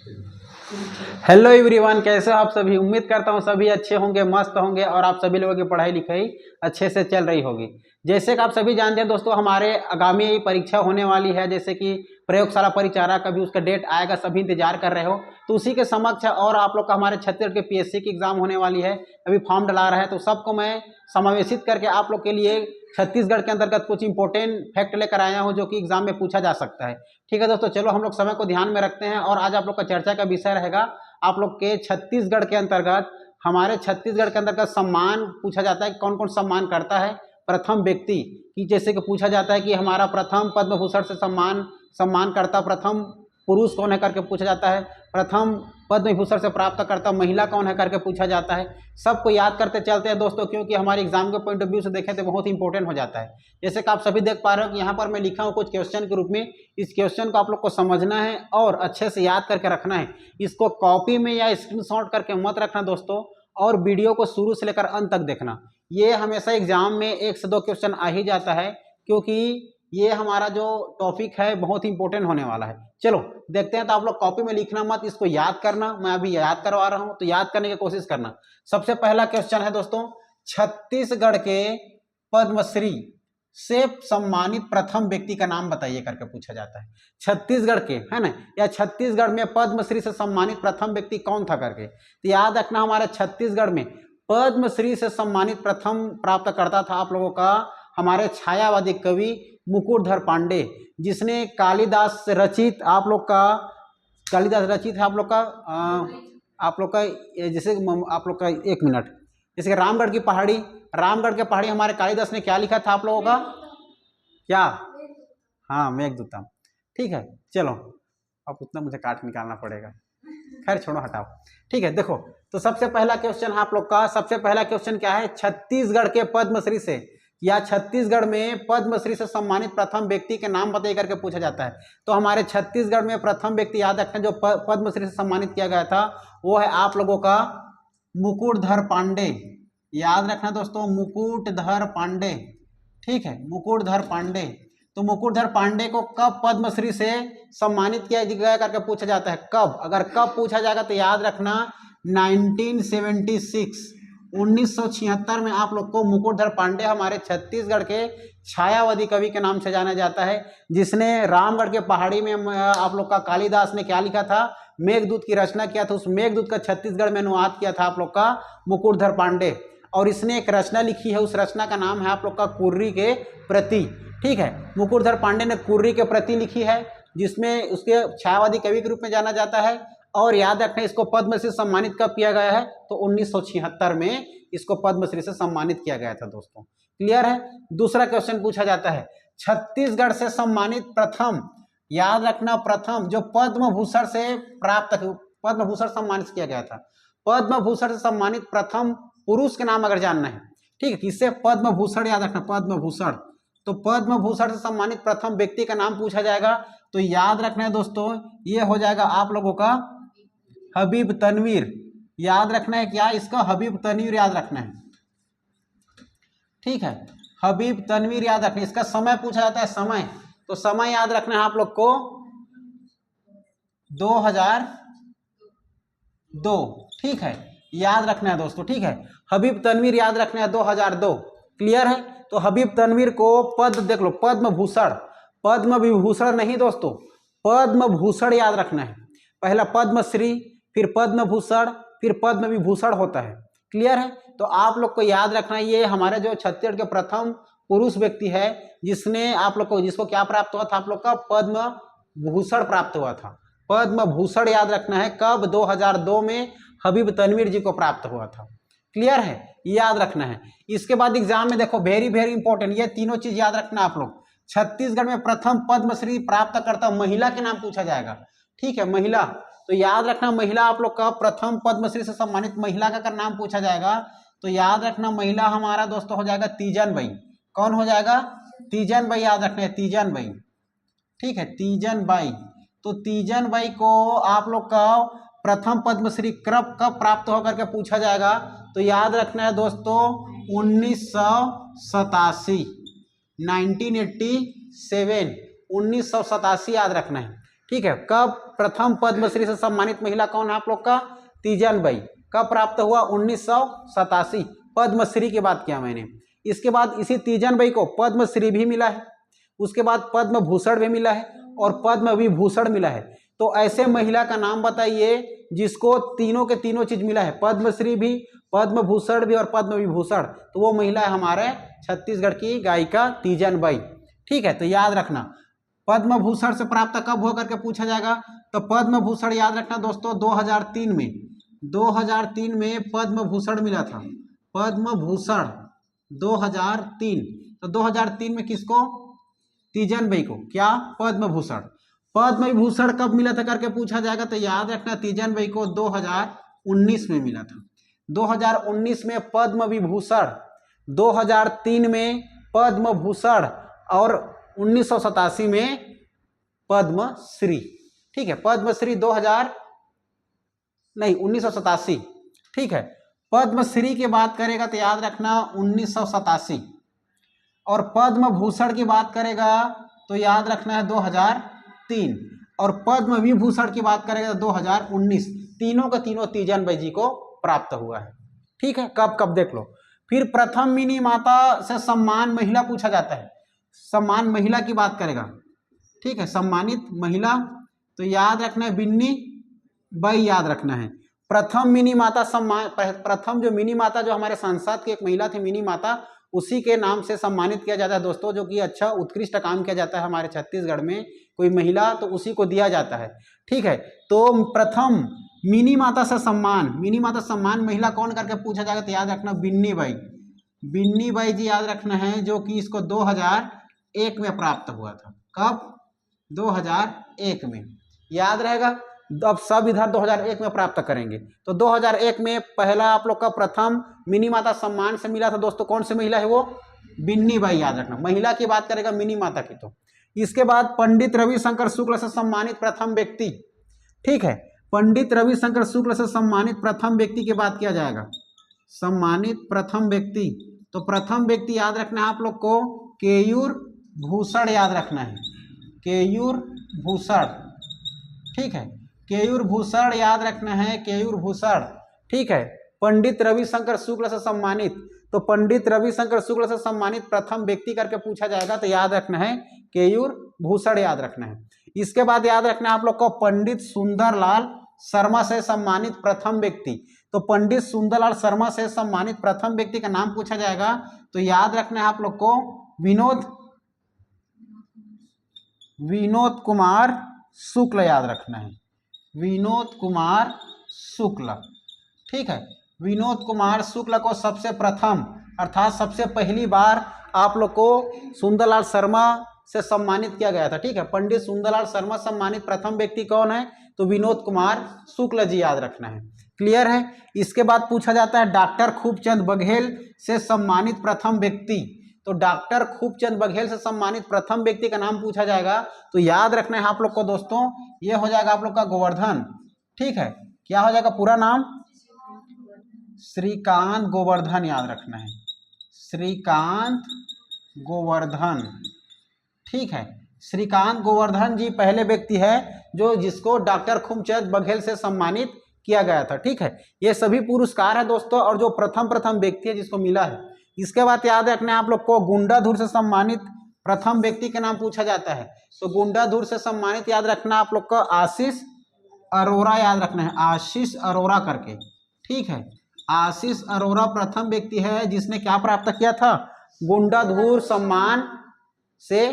Hello everyone, कैसे हो आप सभी। उम्मीद करता हूँ सभी अच्छे होंगे, मस्त होंगे और आप सभी लोगों की पढ़ाई लिखाई अच्छे से चल रही होगी। जैसे कि आप सभी जानते हैं दोस्तों, हमारे आगामी परीक्षा होने वाली है, जैसे कि प्रयोगशाला परिचालक, कभी उसका डेट आएगा, सभी इंतजार कर रहे हो। तो उसी के समक्ष और आप लोग का हमारे छत्तीसगढ़ के पीएससी की एग्जाम होने वाली है, अभी फॉर्म डला रहा है। तो सबको मैं समावेशित करके आप लोग के लिए छत्तीसगढ़ के अंतर्गत कुछ इंपॉर्टेंट फैक्ट लेकर आया हूँ जो कि एग्जाम में पूछा जा सकता है। ठीक है दोस्तों, चलो हम लोग समय को ध्यान में रखते हैं और आज आप लोग का चर्चा का विषय रहेगा आप लोग के छत्तीसगढ़ के अंतर्गत, हमारे छत्तीसगढ़ के अंतर्गत सम्मान पूछा जाता है, कौन कौन सम्मान करता है प्रथम व्यक्ति की। जैसे कि पूछा जाता है कि हमारा प्रथम पद्म भूषण से सम्मान करता प्रथम पुरुष कौन है करके पूछा जाता है, प्रथम पद्म भूषण से प्राप्त करता महिला कौन है करके पूछा जाता है। सबको याद करते चलते हैं दोस्तों, क्योंकि हमारे एग्जाम के पॉइंट ऑफ व्यू से देखें तो बहुत इंपॉर्टेंट हो जाता है। जैसे कि आप सभी देख पा रहे हो कि यहाँ पर मैं लिखा हूँ कुछ क्वेश्चन के रूप में। इस क्वेश्चन को आप लोग को समझना है और अच्छे से याद करके रखना है। इसको कॉपी में या स्क्रीनशॉट करके मत रखना दोस्तों, और वीडियो को शुरू से लेकर अंत तक देखना। ये हमेशा एग्जाम में 1 से 2 क्वेश्चन आ ही जाता है, क्योंकि ये हमारा जो टॉपिक है बहुत इंपॉर्टेंट होने वाला है। चलो देखते हैं। तो आप लोग कॉपी में लिखना मत, इसको याद करना। मैं अभी याद करवा रहा हूं, तो याद करने की कोशिश करना। सबसे पहला क्वेश्चन है दोस्तों, छत्तीसगढ़ के पद्मश्री से सम्मानित प्रथम व्यक्ति का नाम बताइए करके पूछा जाता है। छत्तीसगढ़ के, है ना, या छत्तीसगढ़ में पद्मश्री से सम्मानित प्रथम व्यक्ति कौन था करके। तो याद रखना, हमारे छत्तीसगढ़ में पद्मश्री से सम्मानित प्रथम प्राप्त करता था आप लोगों का हमारे छायावादी कवि मुकुटधर पांडे, जिसने कालिदास रचित है आप लोग का जैसे आप लोग का 1 मिनट, जैसे कि रामगढ़ की पहाड़ी हमारे कालिदास ने क्या लिखा था आप लोगों का, क्या? हाँ, मेघदूतम। ठीक है, चलो अब उतना मुझे काट निकालना पड़ेगा, खैर छोड़ो, हटाओ। ठीक है, देखो तो सबसे पहला क्वेश्चन है आप लोग का। सबसे पहला क्वेश्चन क्या है, छत्तीसगढ़ के पद्मश्री से या छत्तीसगढ़ में पद्मश्री से सम्मानित प्रथम व्यक्ति के नाम बताइए करके पूछा जाता है। तो हमारे छत्तीसगढ़ में प्रथम व्यक्ति याद रखना जो पद्मश्री से सम्मानित किया गया था, वो है आप लोगों का मुकुटधर पांडे। याद रखना दोस्तों, मुकुटधर पांडे। ठीक है, मुकुटधर पांडे। तो मुकुटधर पांडे को कब पद्मश्री से सम्मानित किया गया करके पूछा जाता है, कब? अगर कब पूछा जाएगा तो याद रखना 1976, 1976 में आप लोग को मुकुटधर पांडे हमारे छत्तीसगढ़ के छायावादी कवि के नाम से जाना जाता है, जिसने रामगढ़ के पहाड़ी में आप लोग का कालिदास ने क्या लिखा था, मेघदूत की रचना किया था। उस मेघदूत का छत्तीसगढ़ में अनुवाद किया था आप लोग का मुकुटधर पांडे, और इसने एक रचना लिखी है, उस रचना का नाम है आप लोग का कुर्री के प्रति। ठीक है, मुकुटधर पांडे ने कुर्री के प्रति लिखी है, जिसमें उसके छायावादी कवि के रूप में जाना जाता है। और याद रखें, इसको पद्मश्री से सम्मानित कब किया गया है, तो 1976 में इसको पद्मश्री से सम्मानित किया गया था दोस्तों। क्लियर है। दूसरा क्वेश्चन पूछा जाता है, छत्तीसगढ़ से सम्मानित प्रथम, याद रखना, प्रथम जो पद्म भूषण से प्राप्त, पद्म भूषण सम्मानित किया गया था, पद्म भूषण से सम्मानित प्रथम पुरुष के नाम अगर जानना है, ठीक है, किससे? पद्म भूषण, याद रखना पद्म भूषण। तो पद्म भूषण से सम्मानित प्रथम व्यक्ति का नाम पूछा जाएगा, तो याद रखना है दोस्तों, ये हो जाएगा आप लोगों का हबीब तनवीर। याद रखना है क्या इसका, हबीब तनवीर याद रखना है। ठीक है, हबीब तनवीर याद रखना। इसका समय पूछा जाता है, समय, तो समय याद रखना है आप लोग को 2002। ठीक है, याद रखना है दोस्तों। ठीक है, हबीब तनवीर याद रखना है 2002। क्लियर है। तो हबीब तनवीर को पद देख लो, पद्म भूषण, पद्म विभूषण नहीं दोस्तों, पद्म भूषण याद रखना है। पहला पद्मश्री, फिर पद्म भूषण, फिर पद्म विभूषण होता है। क्लियर है। तो आप लोग को याद रखना है, ये हमारे जो छत्तीसगढ़ के प्रथम पुरुष व्यक्ति है, जिसने आप लोग को, जिसको क्या प्राप्त हुआ था, आप लोग का पद्म भूषण प्राप्त हुआ था। पद्म भूषण याद रखना है, कब? 2002 में हबीब तनवीर जी को प्राप्त हुआ था। क्लियर है, याद रखना है। इसके बाद एग्जाम में देखो, वेरी वेरी इंपॉर्टेंट, ये तीनों चीज याद रखना आप लोग। छत्तीसगढ़ में प्रथम पद्मश्री प्राप्त करता महिला के नाम पूछा जाएगा। ठीक है, महिला, तो याद रखना महिला आप लोग का प्रथम पद्मश्री से सम्मानित महिला का अगर नाम पूछा जाएगा, तो याद रखना महिला हमारा दोस्तों हो जाएगा तीजन बाई। कौन हो जाएगा? तीजन बाई, याद रखना है तीजन बाई। ठीक है, तीजन बाई। तो तीजन बाई को आप लोग का प्रथम पद्मश्री कब प्राप्त होकर के पूछा जाएगा, तो याद रखना है दोस्तों 1987, 1987 याद रखना है। ठीक है। कब प्रथम पद्मश्री से सम्मानित महिला कौन है आप लोग का? तीजन बाई। कब प्राप्त हुआ? 1987। पद्मश्री की बात किया मैंने। इसके बाद इसी तीजन बाई को पद्मश्री भी मिला है, उसके बाद पद्म भूषण भी मिला है और पद्म विभूषण मिला है। तो ऐसे महिला का नाम बताइए जिसको तीनों के तीनों चीज मिला है, पद्मश्री भी, पद्म भूषण भी और पद्म विभूषण। तो वो महिला है हमारे छत्तीसगढ़ की गायिका तीजन बाई। ठीक है, तो याद रखना पद्म भूषण से प्राप्त कब हो करके पूछा जाएगा। तो पद्म भूषण याद रखना दोस्तों 2003 में, 2003 में पद्म भूषण मिला था। पद्म भूषण 2003। तो 2003 में किसको? तीजन बाई को। क्या? पद्म भूषण। पद्म विभूषण कब मिला था करके पूछा जाएगा। तो याद रखना तीजन बाई को 2019 में मिला था। 2019 में पद्म विभूषण, 2003 में पद्म भूषण और 1987 में पद्मश्री। ठीक है, पद्मश्री 1987। ठीक है, पद्मश्री की बात करेगा तो याद रखना 1987 और पद्म भूषण की बात करेगा तो याद रखना है 2003 और पद्म विभूषण की बात करेगा तो 2019। तीनों का तीनों तीजन बाई जी को प्राप्त हुआ है। ठीक है, कब कब देख लो। फिर प्रथम मिनी माता से सम्मान महिला पूछा जाता है। सम्मान महिला की बात करेगा। ठीक है, सम्मानित महिला तो याद रखना है बिन्नी बाई, याद रखना है। प्रथम मिनी माता सम्मान, प्रथम जो मिनी माता जो हमारे सांसद की एक महिला थी मिनी माता, उसी के नाम से सम्मानित किया जाता है दोस्तों, जो कि अच्छा उत्कृष्ट काम किया जाता है हमारे छत्तीसगढ़ में। कोई महिला तो उसी को दिया जाता है। ठीक है, तो प्रथम मिनी माता से सम्मान, मिनी माता सम्मान महिला कौन करके पूछा जाएगा तो याद रखना बिन्नी बाई। बिन्नी बाई जी याद रखना है, जो कि इसको 2001 में प्राप्त हुआ था। कब? 2001 में, याद रहेगा। अब सब इधर 2001 में प्राप्त करेंगे। तो 2001 में पहला आप लोग का प्रथम मिनी माता सम्मान से मिला था दोस्तों। कौन सी महिला है वो? बिन्नी बाई, याद रखना। महिला की बात करेगा मिनी माता की। तो इसके बाद पंडित रविशंकर शुक्ल से सम्मानित प्रथम व्यक्ति। ठीक है, पंडित रविशंकर शुक्ल से सम्मानित प्रथम व्यक्ति की बात किया जाएगा। सम्मानित प्रथम व्यक्ति, तो प्रथम व्यक्ति याद रखना है आप लोग को केयूर भूषण, याद रखना है केयूर भूषण। ठीक है, केयूर भूषण याद रखना है, केयूर भूषण। ठीक है, पंडित रविशंकर शुक्ल से सम्मानित, तो पंडित रविशंकर शुक्ल से सम्मानित प्रथम व्यक्ति करके पूछा जाएगा तो याद रखना है केयूर भूषण, याद रखना है। इसके बाद याद रखना है आप लोग को पंडित सुंदरलाल शर्मा से सम्मानित प्रथम व्यक्ति। तो पंडित सुंदरलाल शर्मा से सम्मानित प्रथम व्यक्ति का नाम पूछा जाएगा तो याद रखना है आप लोग को विनोद कुमार शुक्ल, याद रखना है विनोद कुमार शुक्ल। ठीक है, विनोद कुमार शुक्ल को सबसे प्रथम अर्थात सबसे पहली बार आप लोग को सुंदरलाल शर्मा से सम्मानित किया गया था। ठीक है, पंडित सुंदरलाल शर्मा सम्मानित प्रथम व्यक्ति कौन है? तो विनोद कुमार शुक्ल जी, याद रखना है। क्लियर है। इसके बाद पूछा जाता है डॉक्टर खूबचंद बघेल से सम्मानित प्रथम व्यक्ति। तो डॉक्टर खूबचंद बघेल से सम्मानित प्रथम व्यक्ति का नाम पूछा जाएगा तो याद रखना है आप लोग को दोस्तों, ये हो जाएगा आप लोग का गोवर्धन। ठीक है, क्या हो जाएगा पूरा नाम? श्रीकांत गोवर्धन, याद रखना है श्रीकांत गोवर्धन। ठीक है, श्रीकांत गोवर्धन जी पहले व्यक्ति है जो जिसको डॉक्टर खूबचंद बघेल से सम्मानित किया गया था। ठीक है, ये सभी पुरस्कार है दोस्तों और जो प्रथम व्यक्ति है जिसको मिला है। इसके बाद याद रखना है आप लोग को गुंडाधुर से सम्मानित प्रथम व्यक्ति का नाम पूछा जाता है। तो गुंडाधुर से सम्मानित याद रखना आप लोग को आशीष अरोरा, याद रखना है आशीष अरोरा करके। ठीक है, आशीष अरोरा प्रथम व्यक्ति है जिसने क्या प्राप्त किया था? गुंडाधुर सम्मान से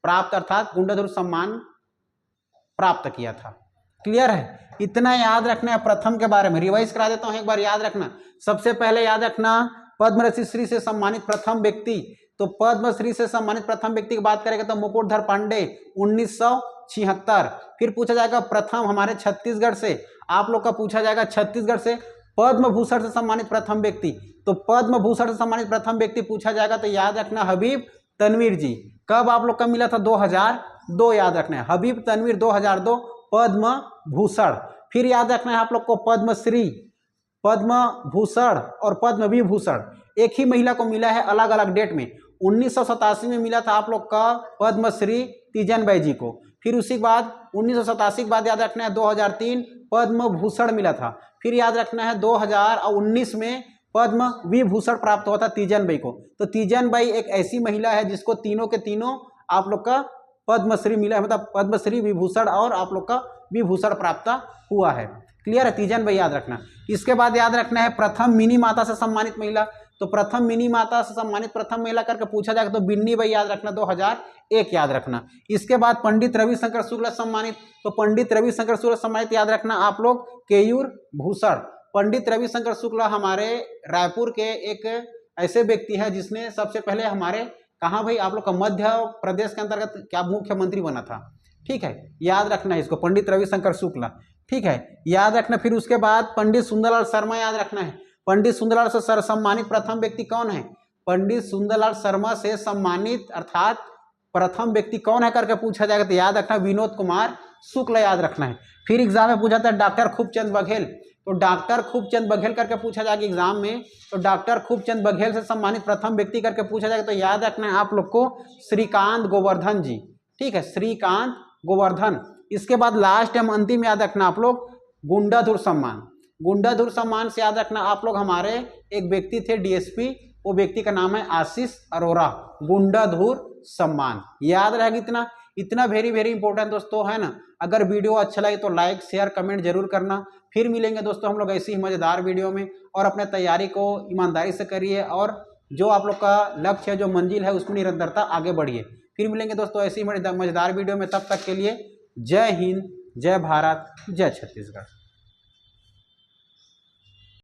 प्राप्त, अर्थात गुंडाधुर सम्मान प्राप्त किया था। क्लियर है। इतना याद रखना है प्रथम के बारे में। रिवाइज करा देता हूं एक बार, याद रखना। सबसे पहले याद रखना पद्मश्री श्री से सम्मानित प्रथम व्यक्ति। तो पद्मश्री से सम्मानित प्रथम व्यक्ति की बात करेंगे तो मुकुटधर पांडे 1976। फिर पूछा जाएगा प्रथम हमारे छत्तीसगढ़ से, आप लोग का पूछा जाएगा छत्तीसगढ़ से पद्म भूषण से सम्मानित प्रथम व्यक्ति। तो पद्म भूषण से सम्मानित प्रथम व्यक्ति पूछा जाएगा तो याद रखना हबीब तनवीर जी। कब आप लोग का मिला था? 2002, याद रखना है हबीब तनवीर 2002 पद्म भूषण। फिर याद रखना है आप लोग को पद्मश्री, पद्म भूषण और पद्म विभूषण एक ही महिला को मिला है अलग अलग डेट में। 1987 में मिला था आप लोग का पद्मश्री तीजन बाई जी को। फिर उसी के बाद 1987 के बाद याद रखना है 2003 पद्म भूषण मिला था। फिर याद रखना है 2019 में पद्म विभूषण प्राप्त हुआ था तीजन बाई को। तो तीजन बाई एक ऐसी महिला है जिसको तीनों के तीनों आप लोग का पद्मश्री मिला है, मतलब पद्मश्री विभूषण और आप लोग का विभूषण प्राप्त हुआ है। क्लियर है, तीजन बाई याद रखना। इसके बाद याद रखना है प्रथम मिनी माता से सम्मानित महिला। तो प्रथम मिनी माता से सम्मानित प्रथम महिला करके पूछा जाएगा तो बिन्नी बाई याद रखना 2001 याद रखना। इसके बाद पंडित रविशंकर शुक्ल सम्मानित, तो पंडित रविशंकर शुक्ल सम्मानित याद रखना आप लोग केयूर भूषण। पंडित रविशंकर शुक्ल हमारे रायपुर के एक ऐसे व्यक्ति है जिसने सबसे पहले हमारे कहाँ भाई आप लोग का मध्य प्रदेश के अंतर्गत क्या मुख्यमंत्री बना था। ठीक है, याद रखना है इसको, पंडित रविशंकर शुक्ला। ठीक है, याद रखना। फिर उसके बाद पंडित सुंदरलाल शर्मा याद रखना है। पंडित सुंदरलाल से सम्मानित प्रथम व्यक्ति कौन है? पंडित सुंदरलाल शर्मा से सम्मानित अर्थात प्रथम व्यक्ति कौन है करके पूछा जाएगा तो याद रखना विनोद कुमार शुक्ल याद रखना है। फिर एग्जाम में पूछा था डॉक्टर खूबचंद बघेल, तो डॉक्टर खूबचंद बघेल करके पूछा जाएगा एग्जाम में, तो डॉक्टर खूबचंद बघेल से सम्मानित प्रथम व्यक्ति करके पूछा जाएगा तो याद रखना है आप लोग को श्रीकांत गोवर्धन जी। ठीक है, श्रीकांत गोवर्धन। इसके बाद लास्ट एवं अंतिम याद रखना आप लोग गुंडाधुर सम्मान। गुंडाधुर सम्मान से याद रखना आप लोग हमारे एक व्यक्ति थे डीएसपी, वो व्यक्ति का नाम है आशीष अरोरा। गुंडाधुर सम्मान याद रहेगा। इतना वेरी वेरी इंपॉर्टेंट दोस्तों है ना। अगर वीडियो अच्छा लगे तो लाइक शेयर कमेंट जरूर करना। फिर मिलेंगे दोस्तों हम लोग ऐसी ही मजेदार वीडियो में, और अपने तैयारी को ईमानदारी से करिए और जो आप लोग का लक्ष्य है, जो मंजिल है, उसमें निरंतरता आगे बढ़िए। फिर मिलेंगे दोस्तों ऐसी मजेदार वीडियो में, तब तक के लिए जय हिंद, जय भारत, जय छत्तीसगढ़।